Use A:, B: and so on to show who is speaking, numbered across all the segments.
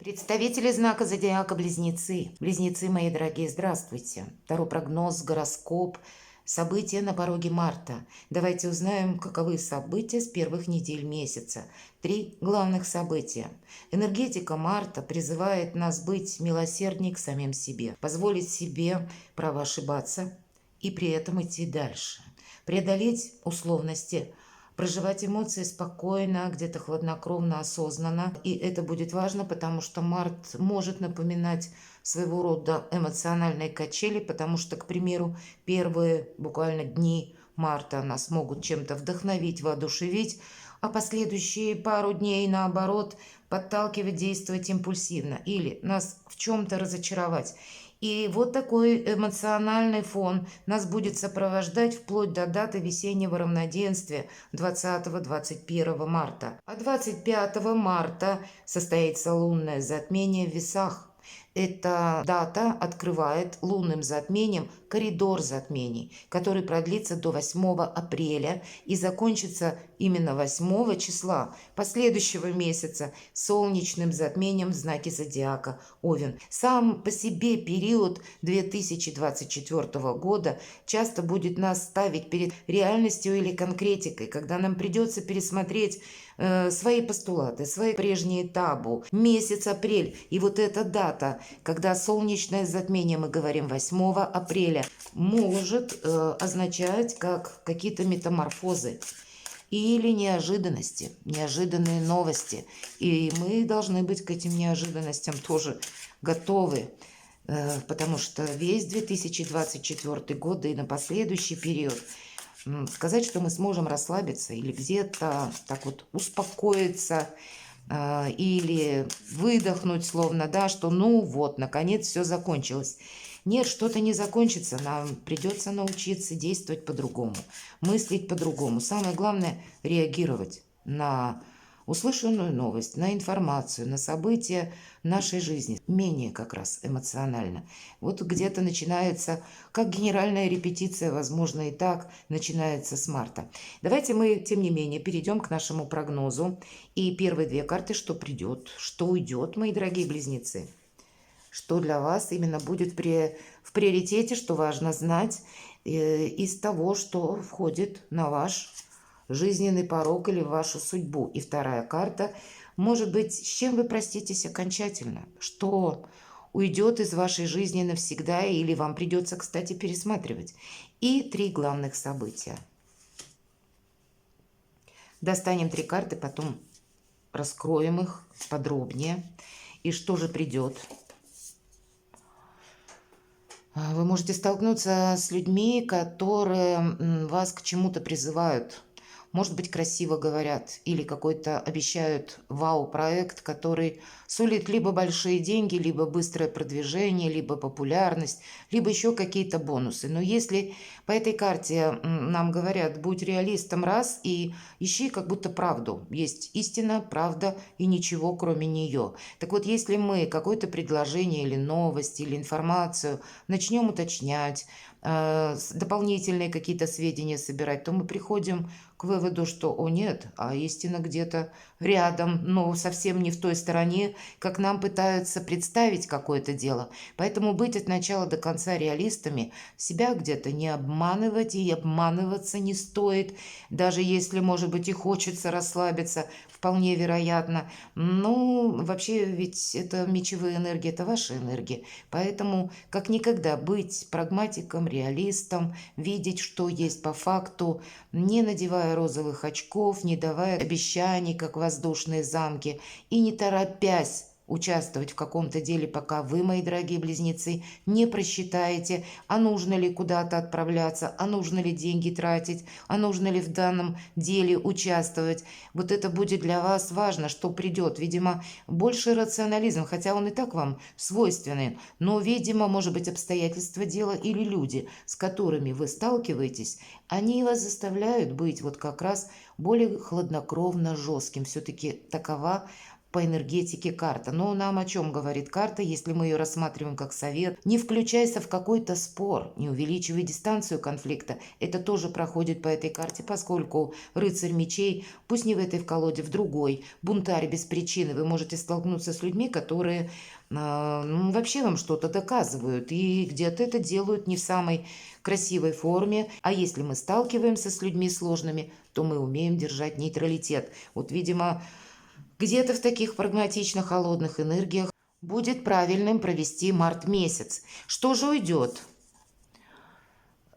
A: Представители знака зодиака Близнецы. Близнецы, мои дорогие, здравствуйте. Второй прогноз, гороскоп, события на пороге марта. Давайте узнаем, каковы события с первых недель месяца. 3 главных события. Энергетика марта призывает нас быть милосердней к самим себе, позволить себе право ошибаться и при этом идти дальше. Преодолеть условности, проживать эмоции спокойно, где-то хладнокровно, осознанно. И это будет важно, потому что март может напоминать своего рода эмоциональные качели, потому что, к примеру, первые буквально дни марта нас могут чем-то вдохновить, воодушевить, а последующие пару дней, наоборот, подталкивать действовать импульсивно или нас в чем-то разочаровать. И вот такой эмоциональный фон нас будет сопровождать вплоть до даты весеннего равноденствия 20-21 марта. А 25 марта состоится лунное затмение в Весах. Эта дата открывает лунным затмением коридор затмений, который продлится до 8 апреля и закончится именно 8 числа последующего месяца солнечным затмением в знаке зодиака Овен. Сам по себе период 2024 года часто будет нас ставить перед реальностью или конкретикой, когда нам придется пересмотреть свои постулаты, свои прежние табу. Месяц апрель и вот эта дата, когда солнечное затмение, мы говорим 8 апреля, может означать как какие-то метаморфозы или неожиданности, неожиданные новости. И мы должны быть к этим неожиданностям тоже готовы, потому что весь 2024 год, да и на последующий период, сказать, что мы сможем расслабиться или где-то так вот успокоиться, или выдохнуть словно, да, что ну вот, наконец все закончилось. Нет, что-то не закончится, нам придется научиться действовать по-другому, мыслить по-другому. Самое главное – реагировать на услышанную новость, на информацию, на события нашей жизни, менее как раз эмоционально. Вот где-то начинается, как генеральная репетиция, возможно, и так начинается с марта. Давайте мы, тем не менее, перейдем к нашему прогнозу. И первые две карты, что придет, что уйдет, мои дорогие близнецы. Что для вас именно будет в приоритете, что важно знать из того, что входит на ваш жизненный порог или в вашу судьбу. И вторая карта, может быть, с чем вы проститесь окончательно, что уйдет из вашей жизни навсегда или вам придется, кстати, пересматривать. И 3 главных события. Достанем 3 карты, потом раскроем их подробнее. И что же придет? Вы можете столкнуться с людьми, которые вас к чему-то призывают. Может быть, красиво говорят или какой-то обещают вау-проект, который сулит либо большие деньги, либо быстрое продвижение, либо популярность, либо еще какие-то бонусы. Но если по этой карте нам говорят, будь реалистом раз и ищи как будто правду. Есть истина, правда и ничего кроме нее. Так вот, если мы какое-то предложение или новость, или информацию начнем уточнять, дополнительные какие-то сведения собирать, то мы приходим к выводу, что, о нет, а истина где-то рядом, но совсем не в той стороне, как нам пытаются представить какое-то дело. Поэтому быть от начала до конца реалистами, себя где-то не обманывать и обманываться не стоит, даже если, может быть, и хочется расслабиться, вполне вероятно. Ну, вообще, ведь это мечевые энергии, это ваши энергии. Поэтому, как никогда, быть прагматиком, реалистом, видеть, что есть по факту, не надевая розовых очков, не давая обещаний, как воздушные замки, и не торопясь участвовать в каком-то деле, пока вы, мои дорогие близнецы, не просчитаете, а нужно ли куда-то отправляться, а нужно ли деньги тратить, а нужно ли в данном деле участвовать. Вот это будет для вас важно, что придет. Видимо, больше рационализм, хотя он и так вам свойственен, но, видимо, может быть, обстоятельства дела или люди, с которыми вы сталкиваетесь, они вас заставляют быть вот как раз более хладнокровно жестким. Все-таки такова по энергетике карта. Но нам о чем говорит карта, если мы ее рассматриваем как совет? Не включайся в какой-то спор, не увеличивай дистанцию конфликта. Это тоже проходит по этой карте, поскольку рыцарь мечей, пусть не в этой в колоде, в другой, бунтарь без причины, вы можете столкнуться с людьми, которые вообще вам что-то доказывают и где-то это делают не в самой красивой форме. А если мы сталкиваемся с людьми сложными, то мы умеем держать нейтралитет. Вот, видимо, где-то в таких прагматично холодных энергиях будет правильным провести март месяц. Что же уйдет?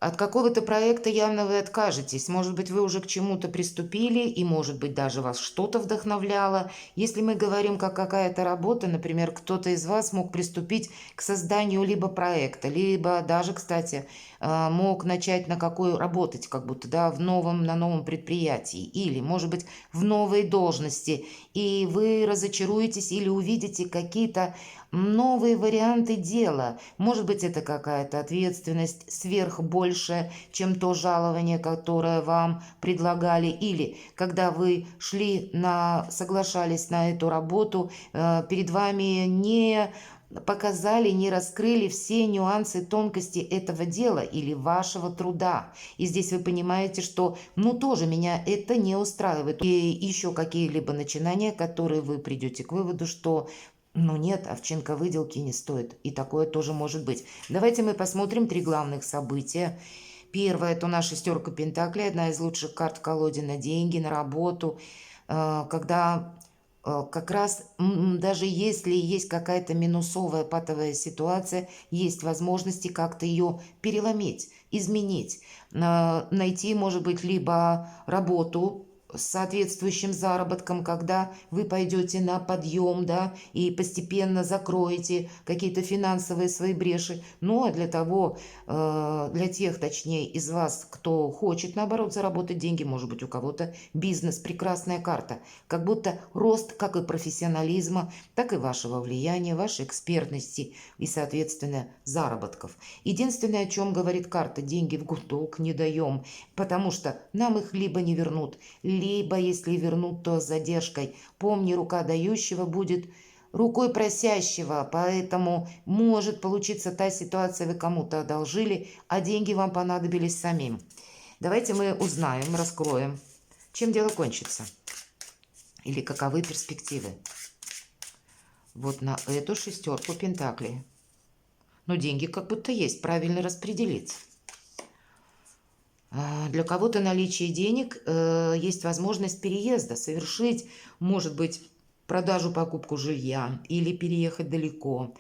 A: От какого-то проекта явно вы откажетесь. Может быть, вы уже к чему-то приступили, и, может быть, даже вас что-то вдохновляло. Если мы говорим, как какая-то работа, например, кто-то из вас мог приступить к созданию либо проекта, либо даже, кстати, мог начать работать, как будто, да, на новом предприятии, или, может быть, в новой должности, и вы разочаруетесь или увидите какие-то новые варианты дела. Может быть, это какая-то ответственность сверхбольшая, чем то жалование, которое вам предлагали. Или когда вы соглашались на эту работу, перед вами не показали, не раскрыли все нюансы, тонкости этого дела или вашего труда. И здесь вы понимаете, что тоже меня это не устраивает. И еще какие-либо начинания, которые вы придете к выводу, что нет, овчинка выделки не стоит. И такое тоже может быть. Давайте мы посмотрим 3 главных события. Первое – это у нас шестерка пентаклей, одна из лучших карт в колоде на деньги, на работу. Когда как раз даже если есть какая-то минусовая патовая ситуация, есть возможности как-то ее переломить, изменить. Найти, может быть, либо работу с соответствующим заработком, когда вы пойдете на подъем, да, и постепенно закроете какие-то финансовые свои бреши. А для тех, точнее, из вас, кто хочет, наоборот, заработать деньги, может быть, у кого-то бизнес, прекрасная карта. Как будто рост как и профессионализма, так и вашего влияния, вашей экспертности и, соответственно, заработков. Единственное, о чем говорит карта: деньги в долг не даем, потому что нам их либо не вернут, либо, если вернут, то с задержкой. Помни, рука дающего будет рукой просящего, поэтому может получиться та ситуация: вы кому-то одолжили, а деньги вам понадобились самим. Давайте мы узнаем, раскроем, чем дело кончится или каковы перспективы. Вот на эту шестерку пентаклей. Деньги как будто есть, правильно распределиться. Для кого-то наличие денег есть возможность переезда, совершить, может быть, продажу, покупку жилья или переехать далеко.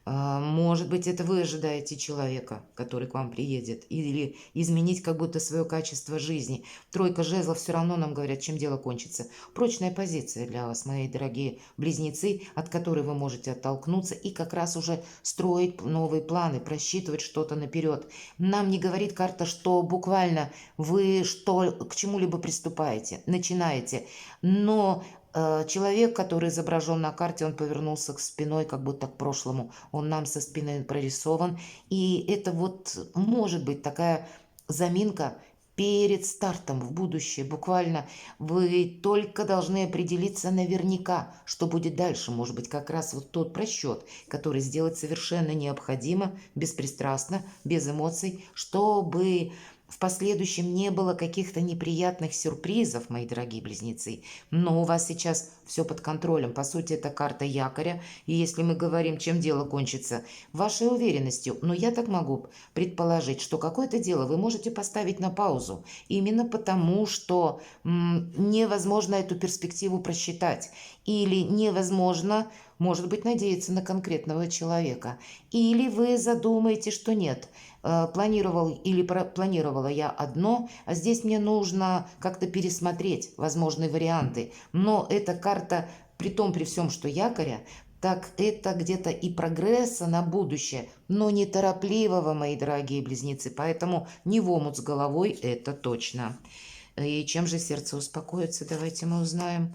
A: Может быть, это вы ожидаете человека, который к вам приедет, или изменить как будто свое качество жизни. Тройка жезлов все равно нам говорят, чем дело кончится. Прочная позиция для вас, мои дорогие близнецы, от которой вы можете оттолкнуться и как раз уже строить новые планы, просчитывать что-то наперед. Нам не говорит карта, что буквально вы к чему-либо приступаете, начинаете, но человек, который изображен на карте, он повернулся к спиной, как будто к прошлому. Он нам со спины прорисован. И это может быть такая заминка перед стартом в будущее. Буквально вы только должны определиться наверняка, что будет дальше. Может быть, как раз тот просчет, который сделать совершенно необходимо, беспристрастно, без эмоций, чтобы в последующем не было каких-то неприятных сюрпризов, мои дорогие близнецы. Но у вас сейчас все под контролем. По сути, это карта якоря. И если мы говорим, чем дело кончится, вашей уверенностью. Но я так могу предположить, что какое-то дело вы можете поставить на паузу. Именно потому, что невозможно эту перспективу просчитать. Или невозможно, может быть, надеяться на конкретного человека. Или вы задумаете, что нет. Планировала я одно, а здесь мне нужно как-то пересмотреть возможные варианты. Но эта карта, при всем, что якоря, так это где-то и прогресса на будущее, но неторопливого, мои дорогие близнецы. Поэтому не в омут с головой, это точно. И чем же сердце успокоится, давайте мы узнаем.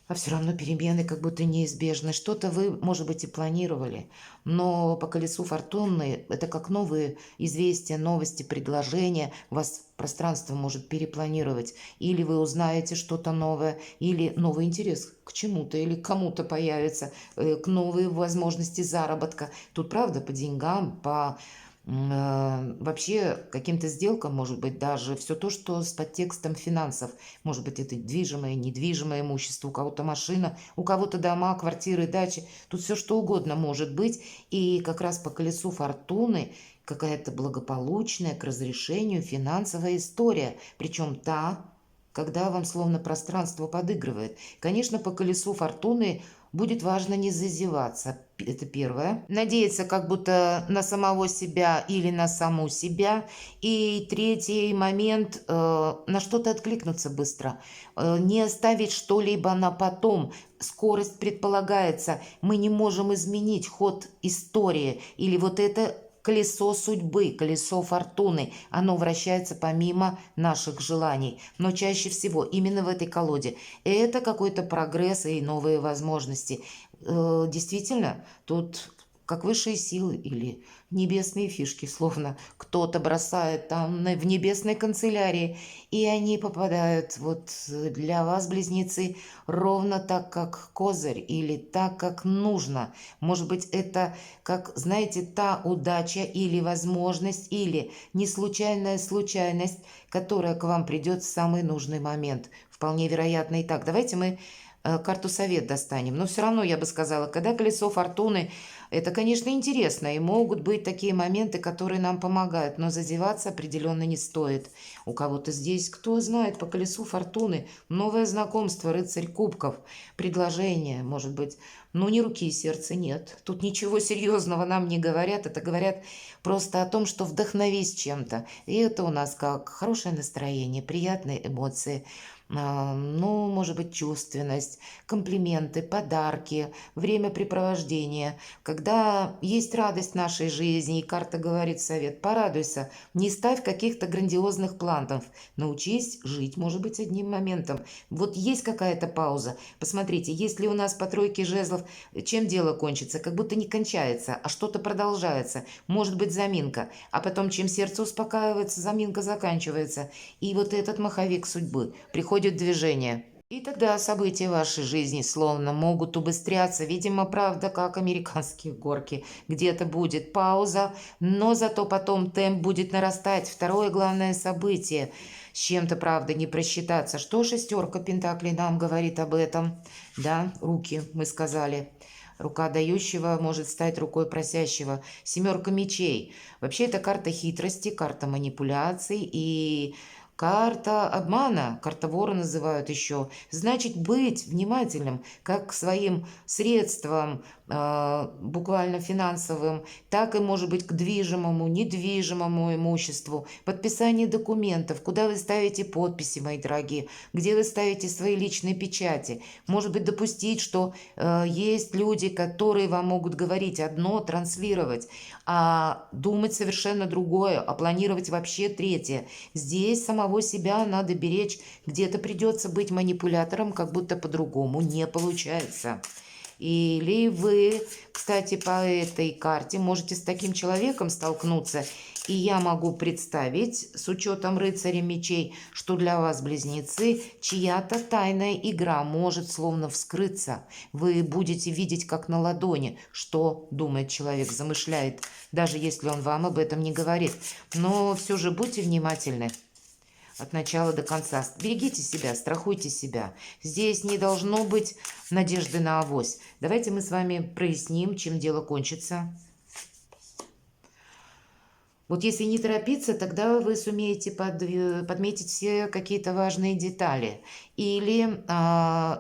A: А все равно перемены как будто неизбежны. Что-то вы, может быть, и планировали, но по колесу фортуны это как новые известия, новости, предложения. У вас пространство может перепланировать. Или вы узнаете что-то новое, или новый интерес к чему-то, или к кому-то появится, к новой возможности заработка. Тут правда по деньгам, по вообще каким-то сделкам, может быть, даже все то, что с подтекстом финансов. Может быть, это движимое, недвижимое имущество, у кого-то машина, у кого-то дома, квартиры, дачи. Тут все что угодно может быть. И как раз по колесу фортуны какая-то благополучная к разрешению финансовая история. Причем та, когда вам словно пространство подыгрывает. Конечно, по колесу фортуны будет важно не зазеваться. Это первое. Надеяться как будто на самого себя или на саму себя. И третий момент, на что-то откликнуться быстро. Не оставить что-либо на потом. Скорость предполагается. Мы не можем изменить ход истории. Или вот это колесо судьбы, колесо фортуны. Оно вращается помимо наших желаний. Но чаще всего именно в этой колоде. Это какой-то прогресс и новые возможности. Действительно, тут как высшие силы или небесные фишки, словно кто-то бросает там в небесной канцелярии, и они попадают вот для вас, близнецы, ровно так, как козырь или так, как нужно. Может быть, это, как, знаете, та удача или возможность, или не случайная случайность, которая к вам придет в самый нужный момент. Вполне вероятно и так. Давайте мы карту совет достанем. Но все равно я бы сказала, когда колесо фортуны, это, конечно, интересно, и могут быть такие моменты, которые нам помогают, но зазеваться определенно не стоит. У кого-то здесь, кто знает, по колесу фортуны, новое знакомство, рыцарь кубков, предложение, может быть, но ни руки и сердца нет. Тут ничего серьезного нам не говорят, это говорят просто о том, что вдохновись чем-то. И это у нас как хорошее настроение, приятные эмоции. Ну, может быть, чувственность, комплименты, подарки, времяпрепровождение. Когда есть радость в нашей жизни, и карта говорит совет, порадуйся, не ставь каких-то грандиозных планов, научись жить, может быть, одним моментом. Вот есть какая-то пауза. Посмотрите, если у нас по тройке жезлов, чем дело кончится? Как будто не кончается, а что-то продолжается. Может быть, заминка. А потом, чем сердце успокаивается, заминка заканчивается. И вот этот маховик судьбы приходит в движение. И тогда события вашей жизни словно могут убыстряться. Видимо, правда, как американские горки. Где-то будет пауза, но зато потом темп будет нарастать. Второе главное событие. С чем-то, правда, не просчитаться. Что шестерка пентаклей нам говорит об этом? Да, руки, мы сказали. Рука дающего может стать рукой просящего. Семерка мечей. Вообще это карта хитрости, карта манипуляций и карта обмана, карта вора называют еще. Значит, быть внимательным как к своим средствам, буквально финансовым, так и, может быть, к движимому, недвижимому имуществу, подписание документов, куда вы ставите подписи, мои дорогие, где вы ставите свои личные печати. Может быть, допустить, что есть люди, которые вам могут говорить одно, транслировать, а думать совершенно другое, а планировать вообще третье. Здесь самого себя надо беречь, где-то придется быть манипулятором, как будто по-другому не получается. Или вы, кстати, по этой карте можете с таким человеком столкнуться, и я могу представить, с учетом рыцаря мечей, что для вас, близнецы, чья-то тайная игра может словно вскрыться. Вы будете видеть как на ладони, что думает человек, замышляет, даже если он вам об этом не говорит. Но все же будьте внимательны от начала до конца. Берегите себя, страхуйте себя. Здесь не должно быть надежды на авось. Давайте мы с вами проясним, чем дело кончится. Вот если не торопиться, тогда вы сумеете подметить все какие-то важные детали. Или,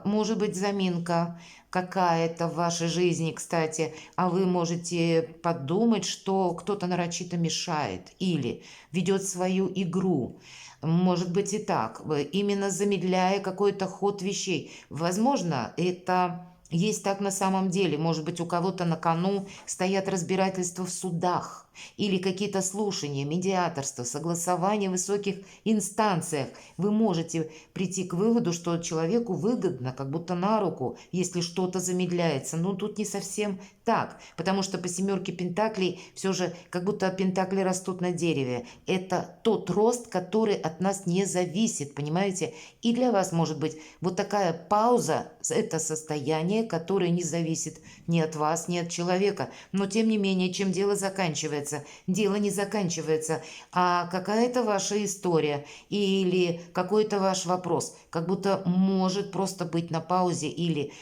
A: может быть, заминка какая-то в вашей жизни, кстати, а вы можете подумать, что кто-то нарочито мешает или ведет свою игру. Может быть и так, именно замедляя какой-то ход вещей. Возможно, это Есть так на самом деле. Может быть, у кого-то на кону стоят разбирательства в судах или какие-то слушания, медиаторство, согласование в высоких инстанциях. Вы можете прийти к выводу, что человеку выгодно, как будто на руку, если что-то замедляется. Но тут не совсем так, потому что по семерке пентаклей все же как будто пентакли растут на дереве. Это тот рост, который от нас не зависит, понимаете? И для вас может быть вот такая пауза, это состояние, которое не зависит ни от вас, ни от человека. Но тем не менее, чем дело заканчивается? Дело не заканчивается, а какая-то ваша история или какой-то ваш вопрос, как будто может просто быть на паузе или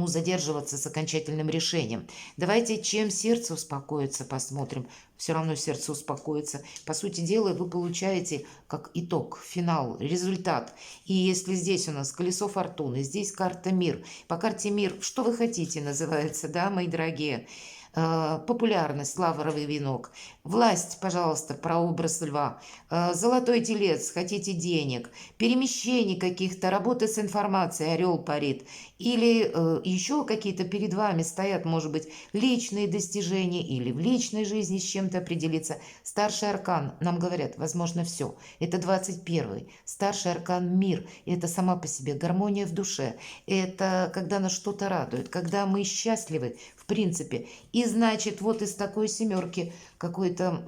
A: задерживаться с окончательным решением. Давайте, чем сердце успокоится, посмотрим. Все равно сердце успокоится. По сути дела, вы получаете как итог, финал, результат. И если здесь у нас колесо фортуны, здесь карта мир. По карте мир, что вы хотите, называется, да, мои дорогие? Популярность, лавровый венок, власть, пожалуйста, прообраз льва, золотой телец, хотите денег, перемещение каких-то, работы с информацией, орел парит, или еще какие-то перед вами стоят, может быть, личные достижения, или в личной жизни с чем-то определиться. Старший аркан, нам говорят, возможно, все. Это 21-й. Старший аркан мир. И это сама по себе гармония в душе. Это когда нас что-то радует, когда мы счастливы, в принципе. И значит, вот из такой семерки, какой-то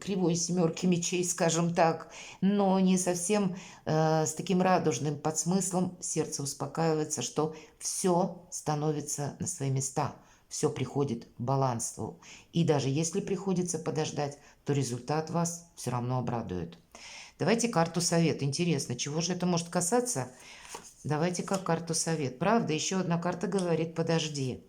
A: кривой семерки мечей, скажем так, но не совсем с таким радужным подсмыслом, сердце успокаивается, что все становится на свои места, все приходит к балансу. И даже если приходится подождать, то результат вас все равно обрадует. Давайте карту совет. Интересно, чего же это может касаться? Давайте как карту совет. Правда, еще одна карта говорит «подожди».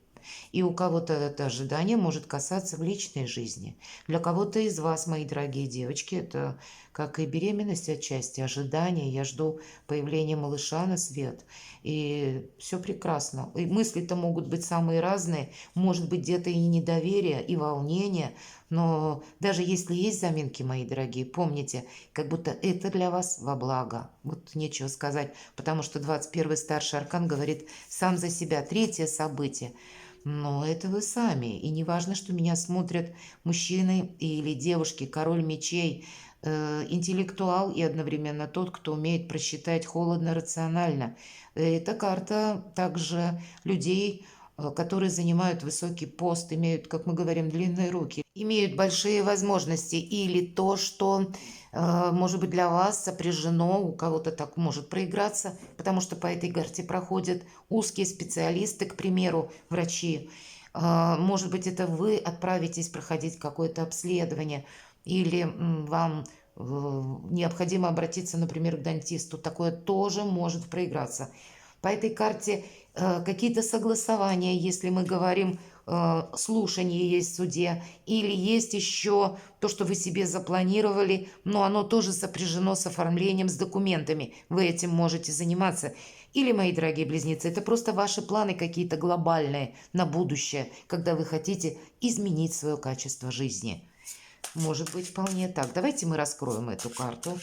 A: И у кого-то это ожидание может касаться в личной жизни. Для кого-то из вас, мои дорогие девочки, это как и беременность отчасти, ожидание. Я жду появления малыша на свет. И все прекрасно. И мысли-то могут быть самые разные. Может быть, где-то и недоверие, и волнение. Но даже если есть заминки, мои дорогие, помните, как будто это для вас во благо. Вот нечего сказать, потому что 21-й старший аркан говорит сам за себя. Третье событие. Но это вы сами. И не важно, что меня смотрят мужчины или девушки, король мечей, интеллектуал и одновременно тот, кто умеет просчитать холодно, рационально. Это карта также людей, которые занимают высокий пост, имеют, как мы говорим, длинные руки, имеют большие возможности или то, что может быть для вас сопряжено, у кого-то так может проиграться, потому что по этой карте проходят узкие специалисты, к примеру, врачи. Может быть, это вы отправитесь проходить какое-то обследование или вам необходимо обратиться, например, к дантисту. Такое тоже может проиграться. По этой карте какие-то согласования, если мы говорим, слушание есть в суде, или есть еще то, что вы себе запланировали, но оно тоже сопряжено с оформлением, с документами. Вы этим можете заниматься. Или, мои дорогие близнецы, это просто ваши планы какие-то глобальные на будущее, когда вы хотите изменить свое качество жизни. Может быть, вполне так. Давайте мы раскроем эту карту.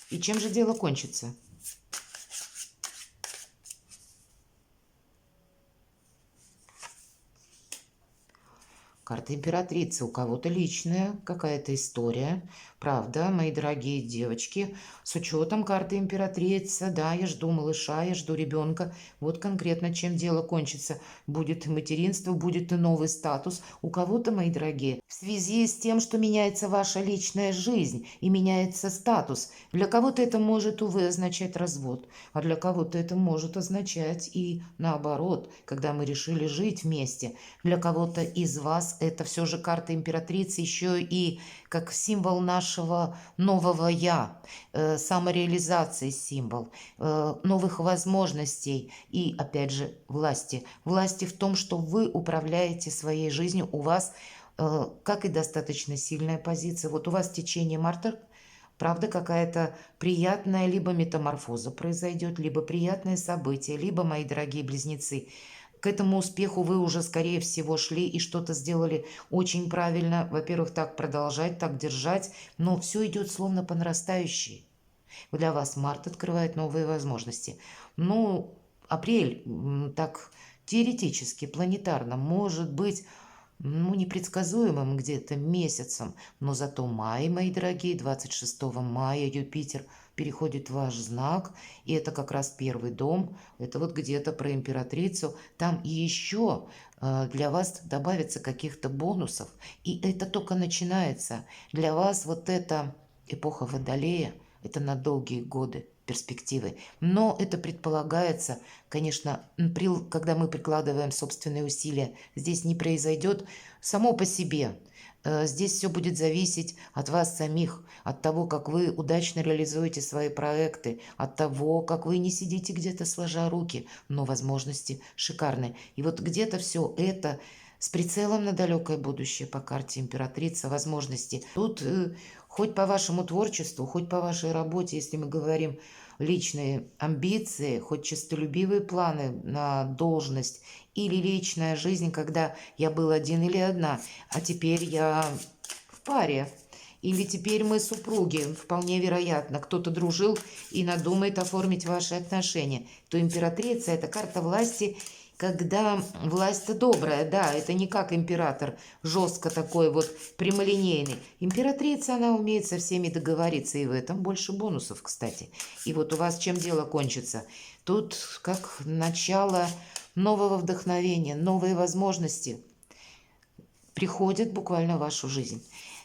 A: И чем же дело кончится? Карта императрицы. У кого-то личная какая-то история. Правда, мои дорогие девочки, с учетом карты императрицы, да, я жду малыша, я жду ребенка. Вот конкретно чем дело кончится. Будет и материнство, будет и новый статус. У кого-то, мои дорогие, в связи с тем, что меняется ваша личная жизнь и меняется статус. Для кого-то это может, увы, означать развод, а для кого-то это может означать и наоборот, когда мы решили жить вместе. Для кого-то из вас это все же карта императрицы еще и как символ нашего нового «я», самореализации символ, новых возможностей и, опять же, власти. Власти в том, что вы управляете своей жизнью, у вас, как и достаточно сильная позиция. Вот у вас в течение марта, правда, какая-то приятная либо метаморфоза произойдет, либо приятное событие, либо, мои дорогие близнецы, к этому успеху вы уже, скорее всего, шли и что-то сделали очень правильно. Во-первых, так продолжать, так держать, но все идет словно по нарастающей. Для вас март открывает новые возможности. Ну, апрель, так теоретически, планетарно, может быть, непредсказуемым где-то месяцем, но зато май, мои дорогие, 26 мая Юпитер переходит в ваш знак, и это как раз первый дом, это вот где-то про императрицу, там и еще для вас добавится каких-то бонусов, и это только начинается. Для вас вот эта эпоха Водолея, это на долгие годы перспективы. Но это предполагается, конечно, когда мы прикладываем собственные усилия. Здесь не произойдет само по себе. Здесь все будет зависеть от вас самих, от того, как вы удачно реализуете свои проекты, от того, как вы не сидите где-то сложа руки, но возможности шикарные. И вот где-то все это с прицелом на далекое будущее по карте императрица, возможности. Тут хоть по вашему творчеству, хоть по вашей работе, если мы говорим личные амбиции, хоть честолюбивые планы на должность или личная жизнь, когда я был один или одна, а теперь я в паре. Или теперь мы супруги, вполне вероятно, кто-то дружил и надумает оформить ваши отношения. То императрица – это карта власти, когда власть-то добрая, да, это не как император, жестко такой вот прямолинейный. Императрица, она умеет со всеми договориться, и в этом больше бонусов, кстати. И вот у вас чем дело кончится? Тут как начало нового вдохновения, новые возможности приходят буквально в вашу жизнь.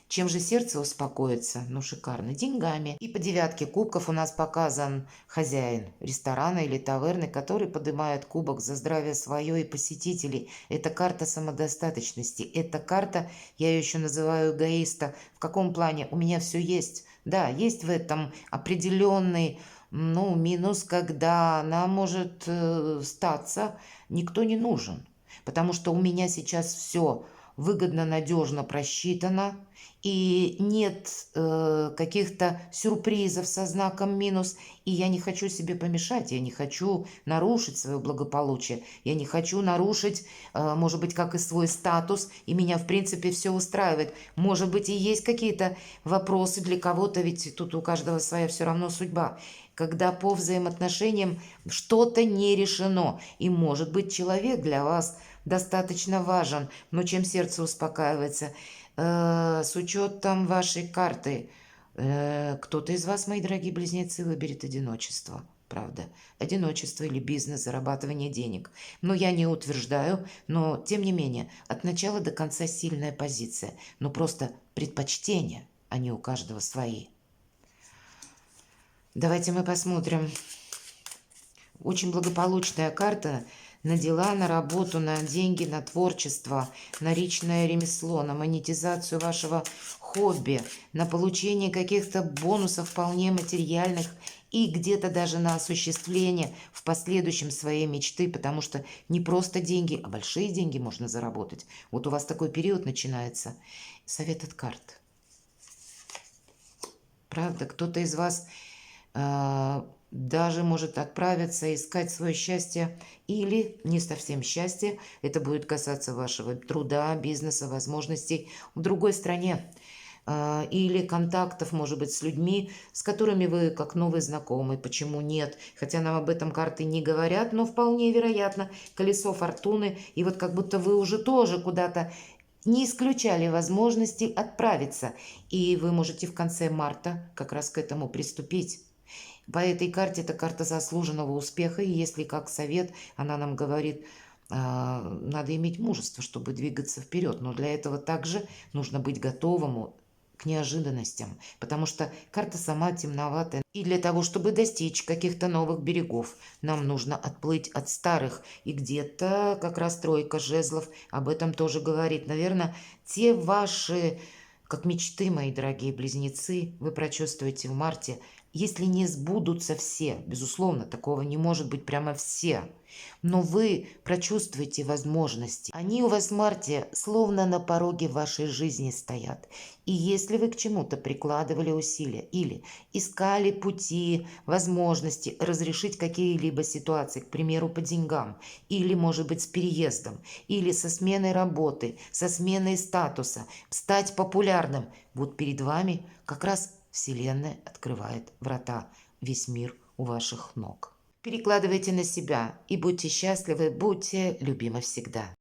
A: Чем же сердце успокоится? Ну, шикарно. Деньгами. И по девятке кубков у нас показан хозяин ресторана или таверны, который поднимает кубок за здравие свое и посетителей. Это карта самодостаточности. Это карта, я ее еще называю эгоиста. В каком плане? У меня все есть. Да, есть в этом определенный минус, когда нам может статься никто не нужен. Потому что у меня сейчас все выгодно, надежно просчитано, и нет каких-то сюрпризов со знаком минус, и я не хочу себе помешать, я не хочу нарушить свое благополучие, я не хочу нарушить, может быть, как и свой статус, и меня, в принципе, все устраивает. Может быть, и есть какие-то вопросы для кого-то, ведь тут у каждого своя все равно судьба, когда по взаимоотношениям что-то не решено, и, может быть, человек для вас достаточно важен, но чем сердце успокаивается, с учетом вашей карты, кто-то из вас, мои дорогие близнецы, выберет одиночество. Правда, одиночество или бизнес, зарабатывание денег. Но я не утверждаю, но тем не менее, от начала до конца сильная позиция. Но просто предпочтения, они у каждого свои. Давайте мы посмотрим. Очень благополучная карта на дела, на работу, на деньги, на творчество, на личное ремесло, на монетизацию вашего хобби, на получение каких-то бонусов вполне материальных и где-то даже на осуществление в последующем своей мечты, потому что не просто деньги, а большие деньги можно заработать. Вот у вас такой период начинается. Совет от карт. Правда, кто-то из вас даже может отправиться искать свое счастье или не совсем счастье. Это будет касаться вашего труда, бизнеса, возможностей в другой стране. Или контактов, может быть, с людьми, с которыми вы как новый знакомый. Почему нет? Хотя нам об этом карты не говорят, но вполне вероятно. Колесо фортуны. И вот как будто вы уже тоже куда-то не исключали возможности отправиться. И вы можете в конце марта как раз к этому приступить. По этой карте это карта заслуженного успеха, и если как совет, она нам говорит, надо иметь мужество, чтобы двигаться вперед, но для этого также нужно быть готовым к неожиданностям, потому что карта сама темноватая. И для того, чтобы достичь каких-то новых берегов, нам нужно отплыть от старых. И где-то как раз тройка жезлов об этом тоже говорит. Наверное, те ваши, как мечты, мои дорогие близнецы, вы прочувствуете в марте. Если не сбудутся все, безусловно, такого не может быть прямо все, но вы прочувствуете возможности. Они у вас в марте словно на пороге вашей жизни стоят. И если вы к чему-то прикладывали усилия или искали пути, возможности разрешить какие-либо ситуации, к примеру, по деньгам, или, может быть, с переездом, или со сменой работы, со сменой статуса, стать популярным, вот перед вами как раз Вселенная открывает врата, весь мир у ваших ног. Перекладывайте на себя и будьте счастливы, будьте любимы всегда.